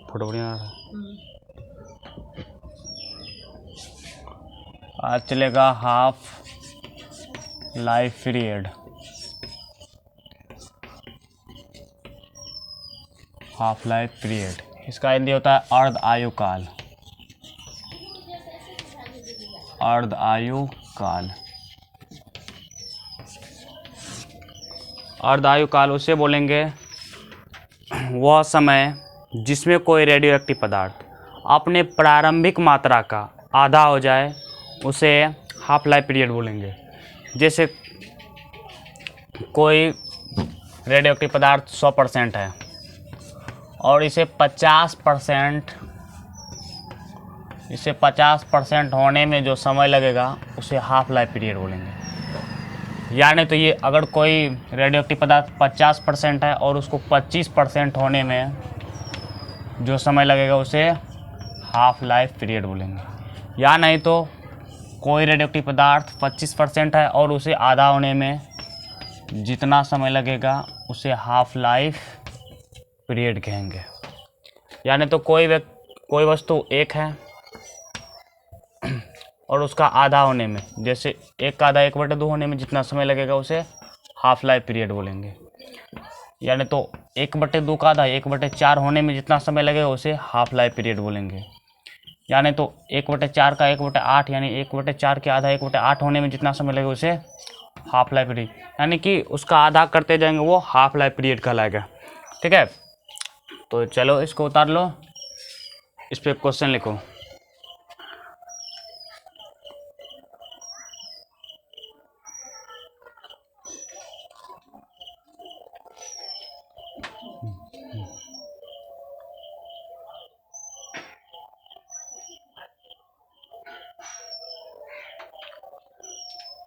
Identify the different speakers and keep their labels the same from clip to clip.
Speaker 1: Photo बढ़िया आ रहा है। आज चलेगा half life period. Half life period इसका हिंदी होता है अर्ध आयु काल। अर्ध आयु काल। अर्ध आयु काल उसे बोलेंगे वह समय जिसमें कोई रेडियो एक्टिव पदार्थ अपने प्रारंभिक मात्रा का आधा हो जाए, उसे हाफ लाइफ पीरियड बोलेंगे। जैसे कोई रेडियो एक्टिव पदार्थ 100% है और इसे 50% होने में जो समय लगेगा उसे हाफ लाइफ पीरियड बोलेंगे। यानी तो ये अगर कोई रेडियो एक्टिव पदार्थ 50% है और उसको 25% होने में जो समय लगेगा उसे हाफ लाइफ पीरियड बोलेंगे। या नहीं तो कोई रेडियो एक्टिव पदार्थ 25% है और उसे आधा होने में जितना समय लगेगा उसे हाफ लाइफ पीरियड कहेंगे। यानी तो कोई वस्तु एक है और उसका आधा होने में, जैसे एक का आधा 1/2 होने में जितना समय लगेगा उसे हाफ लाइफ पीरियड बोलेंगे। यानी तो 1/2 का आधा 1/4 होने में जितना समय लगेगा उसे हाफ लाइफ पीरियड बोलेंगे। यानी तो 1/4 का 1/8 यानी 1/4 के आधा 1/8 होने में जितना समय लगेगा उसे हाफ लाइफ पीरियड, यानी कि उसका आधा करते जाएंगे वो हाफ लाइफ पीरियड कहलाएगा। ठीक है, तो चलो इसको उतार लो, इस पर क्वेश्चन लिखो।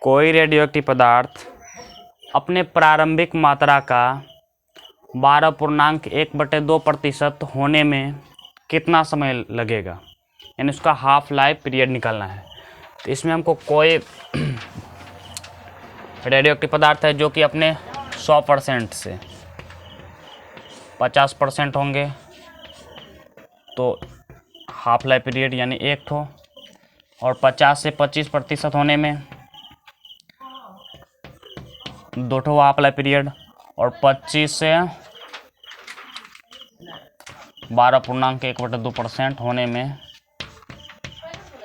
Speaker 1: कोई रेडियोएक्टिव पदार्थ अपने प्रारंभिक मात्रा का 12.1/2% होने में कितना समय लगेगा, यानी उसका हाफ लाइफ पीरियड निकालना है। तो इसमें हमको कोई रेडियोएक्टिव पदार्थ है जो कि अपने 100% से 50% होंगे तो हाफ लाइफ पीरियड यानी 1 ठो, और 50 से 25% होने में 2 ठो हाफ लाइफ पीरियड, और 25 से 12.1/2% होने में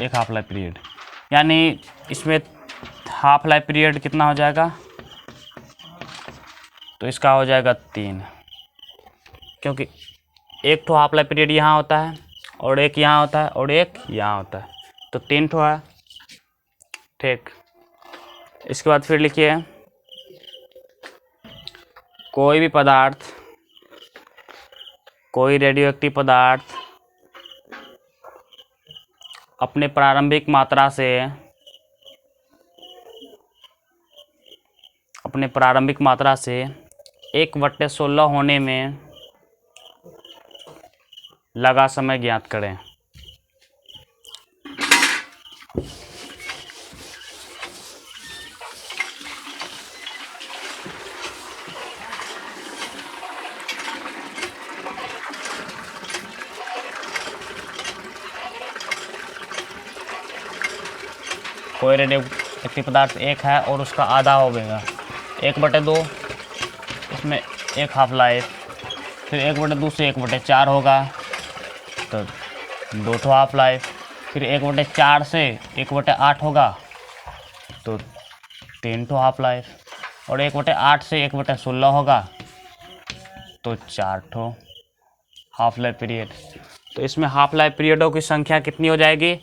Speaker 1: 1 हाफ लाइफ पीरियड। यानी इसमें हाफ लाइफ पीरियड कितना हो जाएगा, तो इसका हो जाएगा 3, क्योंकि 1 ठो हाफ लाइफ पीरियड यहाँ होता है और एक यहाँ होता है और एक यहाँ होता है, तो 3 ठो है। ठीक, इसके बाद फिर लिखिए कोई भी पदार्थ, कोई रेडियोएक्टिव पदार्थ अपने प्रारंभिक मात्रा से 1/16 होने में लगा समय ज्ञात करें। कोई रेडियोएक्टिव पदार्थ 1 है और उसका आधा हो गएगा 1/2, इसमें 1 हाफ लाइफ, फिर 1/2 से 1/4 होगा तो 2 ठो हाफ लाइफ, फिर 1/4 से 1/8 होगा तो 3 ठो हाफ लाइफ, और 1/8 से 1/16 होगा तो 4 ठो हाफ लाइफ पीरियड। तो इसमें हाफ लाइफ पीरियडों की संख्या कितनी हो जाएगी,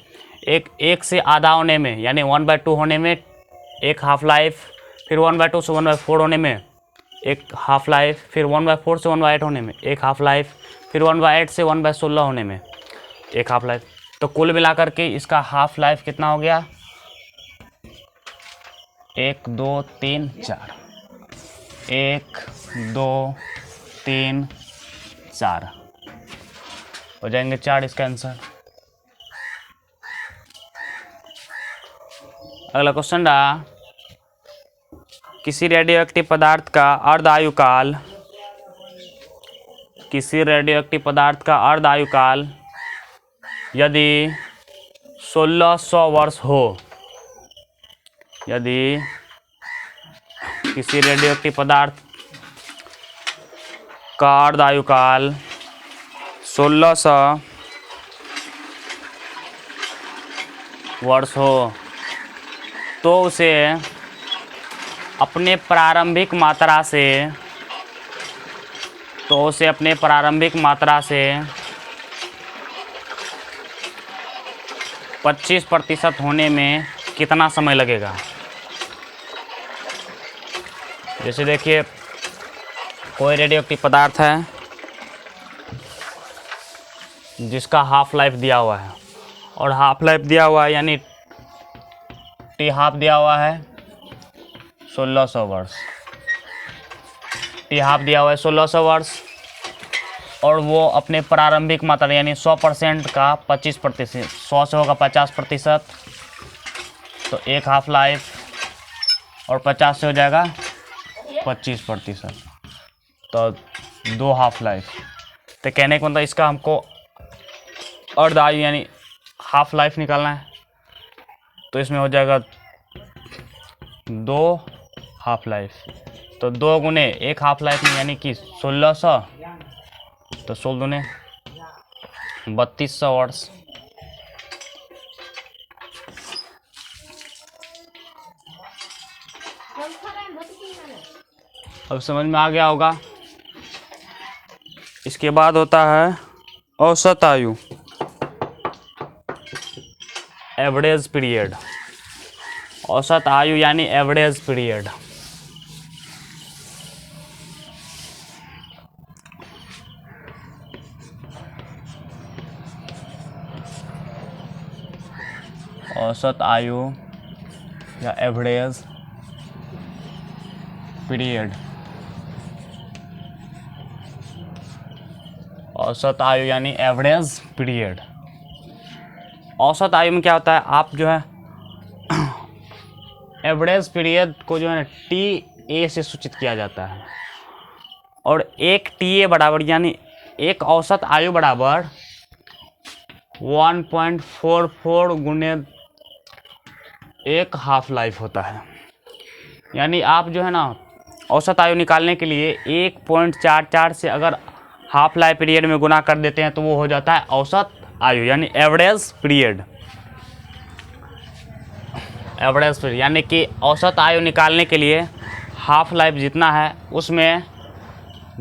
Speaker 1: एक से आधा होने में यानी 1/2 होने में 1 हाफ लाइफ, फिर 1/2 से 1/4 होने में 1 हाफ लाइफ, फिर 1/4 से 1/8 होने में 1 हाफ लाइफ, फिर 1/8 से 1/16 होने में 1 हाफ लाइफ। तो कुल मिलाकर के इसका हाफ लाइफ कितना हो गया, 1 2 3 4, 1 2 3 4 हो जाएंगे 4 इसका आंसर। अगला क्वेश्चन रहा, किसी रेडियोएक्टिव पदार्थ का अर्ध आयु काल किसी रेडियोएक्टिव पदार्थ का अर्ध आयुकाल यदि 1600 वर्ष हो, यदि किसी रेडियोएक्टिव पदार्थ का अर्ध आयुकाल 1600 वर्ष हो तो उसे अपने प्रारंभिक मात्रा से 25% होने में कितना समय लगेगा। जैसे देखिए कोई रेडियोएक्टिव पदार्थ है जिसका हाफ लाइफ दिया हुआ है, और हाफ लाइफ दिया हुआ है यानी टी हाफ दिया हुआ है 1600 वर्ष, टी हाफ दिया हुआ है 1600 वर्ष, और वो अपने प्रारंभिक मात्रा यानी 100% का 25%, 100 से होगा 50%, तो एक हाफ लाइफ और 50 से हो जाएगा 25%, तो 2 हाफ लाइफ। तो कहने का मतलब इसका हमको अर्ध आयु यानी हाफ लाइफ निकालना है, तो इसमें हो जाएगा 2 हाफ लाइफ, तो 2 गुने 1 हाफ लाइफ में यानी कि 1600, तो 16 दुने 3200 वर्ष। अब समझ में आ गया होगा। इसके बाद होता है औसत आयु, एवरेज पीरियड। औसत आयु यानी एवरेज पीरियड। औसत आयु या एवरेज पीरियड। औसत आयु यानी एवरेज पीरियड। औसत आयु में क्या होता है, आप जो है एवरेज पीरियड को जो है टी ए से सूचित किया जाता है, और एक टी ए बराबर यानी एक औसत आयु बराबर 1.44 गुने एक हाफ लाइफ होता है। यानी आप जो है ना औसत आयु निकालने के लिए 1.44 से अगर हाफ लाइफ पीरियड में गुना कर देते हैं तो वो हो जाता है औसत आयु यानी एवरेज पीरियड। एवरेज पीरियड यानी कि औसत आयु निकालने के लिए हाफ लाइफ जितना है उसमें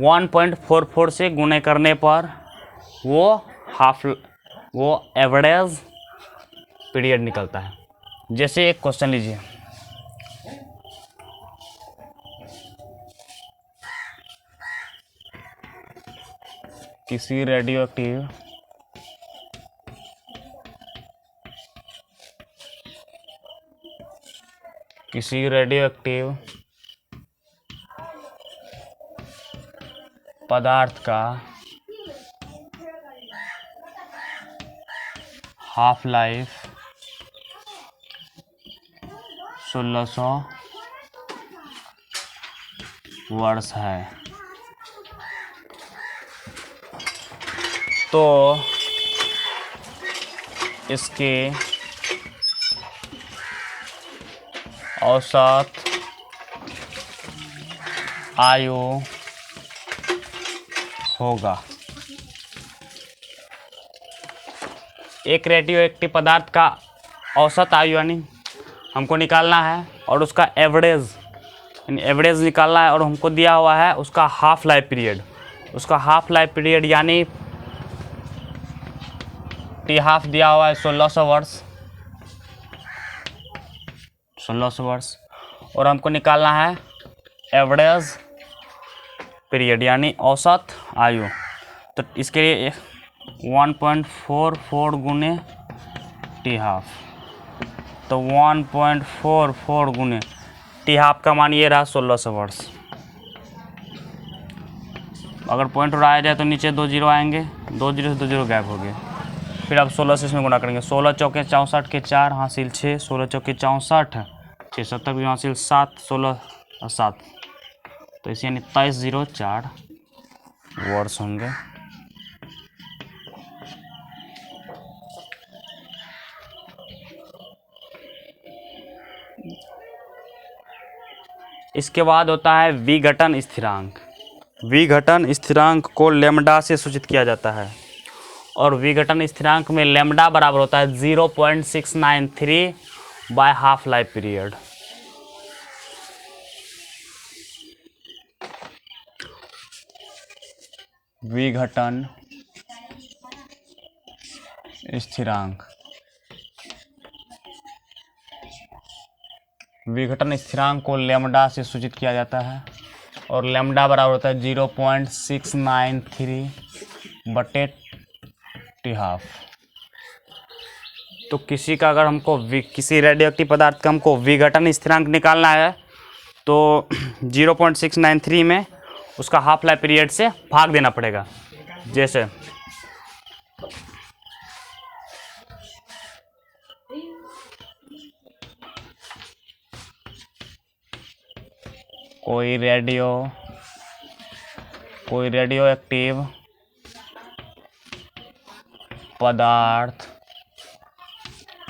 Speaker 1: 1.44 से गुने करने पर वो एवरेज पीरियड निकलता है। जैसे एक क्वेश्चन लीजिए, किसी रेडियोएक्टिव पदार्थ का हाफ लाइफ 1600 वर्ष है, तो इसके औसत आयु होगा। एक रेडियोएक्टिव पदार्थ का औसत आयु यानी हमको निकालना है, और उसका एवरेज निकालना है, और हमको दिया हुआ है उसका हाफ लाइफ पीरियड। उसका हाफ लाइफ पीरियड यानी टी हाफ दिया हुआ है 1600 वर्ष, 1600 वर्ष, और हमको निकालना है एवरेज पीरियड यानी औसत आयु। तो इसके लिए 1.44 गुने टी हाफ, तो 1.44 गुने टी हाफ का मान ये रहा 1600 वर्ष। अगर पॉइंट उड़ाया जाए तो नीचे 2 जीरो आएंगे, 2 जीरो से 2 जीरो गायब हो गए। फिर आप 16 से इसमें गुना करेंगे, 16 चौके 64 के 4 हासिल 6, 16 चौके 64 6 70 भी हासिल 7, 16 और 7, तो इसे यानी 2304 वर्ड्स होंगे। इसके बाद होता है विघटन स्थिरांक। विघटन स्थिरांक को लैम्ब्डा से सूचित किया जाता है और विघटन स्थिरांक में लैम्ब्डा बराबर होता है 0.693 बाय हाफ लाइफ पीरियड। विघटन स्थिरांक, विघटन स्थिरांक को लैम्ब्डा से सूचित किया जाता है और लैम्ब्डा बराबर होता है 0.693 बटे टी हाफ। तो किसी का अगर हमको किसी रेडियोएक्टिव पदार्थ का हमको विघटन स्थिरांक निकालना है तो 0.693 में उसका हाफ लाइफ पीरियड से भाग देना पड़ेगा। जैसे कोई रेडियो एक्टिव पदार्थ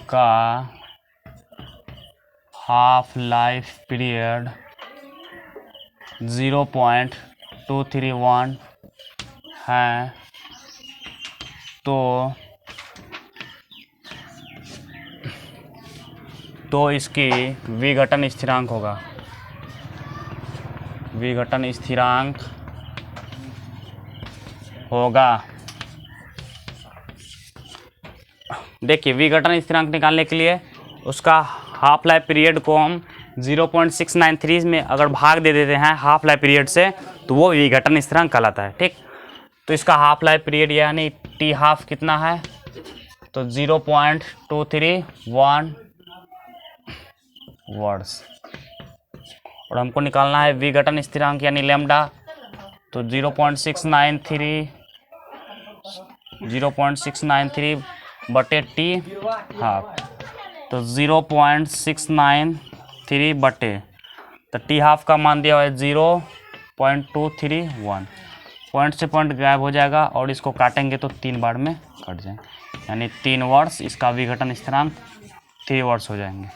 Speaker 1: का हाफ लाइफ पीरियड 0.231 है तो इसकी विघटन स्थिरांक होगा। विघटन स्थिरांक होगा, देखिए विघटन स्थिरांक निकालने के लिए उसका हाफ लाइफ पीरियड को हम 0.693 में अगर भाग दे देते हैं हाफ लाइफ पीरियड से तो वो विघटन स्थिरांक कहलाता है। ठीक, तो इसका हाफ लाइफ पीरियड यानी टी हाफ कितना है तो 0.231 वर्ड्स। और हमको निकालना है विघटन स्थिरांक यानी लैम्ब्डा, तो 0.693 बटे टी हाफ, तो 0.693 बटे, तो टी हाफ का मान दिया हुआ है 0.231। पॉइंट से पॉइंट गायब हो जाएगा और इसको काटेंगे तो 3 बार में कट जाएंगे, यानी 3 वर्ड्स, इसका विघटन स्थिरांक 3 वर्ड्स हो जाएंगे।